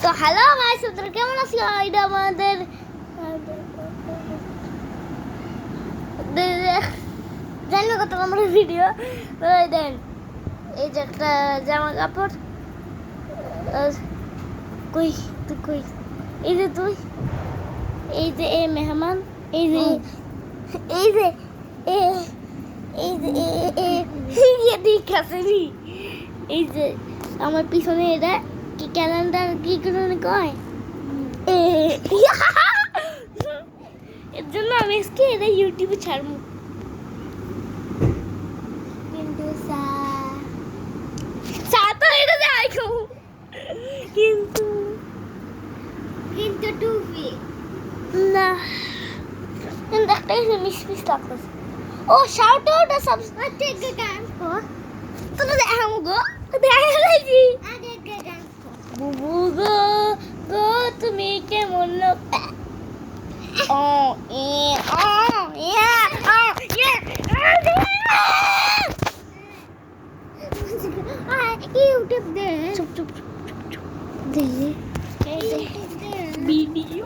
তো hello guys, তোমরা কেমন আছো? এটা আমাদের জানি কত আমরা ভিডিও দেন। এই যে একটা জামা কাপড়, কই তুই কই? এই যে তুই, এই যে এ মেহমান, এই যে এই যে এ এই যে এ ঠিক আছে নি। এই যে আমার পিছনে এটা কি ক্যালেন্ডার কি করে কয়, এর জন্য আমি আজকে এটা ইউটিউবে ছাড়বো। কিন্তু তো এটা যাই কিন্তু কিন্তু টুপি না, কিন্তু একটা মিস মিস লাগতেছে। ও শাউট আউট আর subscribe take the dance for তো দেখাম গো, দেখাইছি আগে ডান্স বুবু গো গো তুমি কেমন লোক ও এ ও ইয়া ও ইয়া ইউটিউব দে চুপ চুপ চুপ দে ভিডিও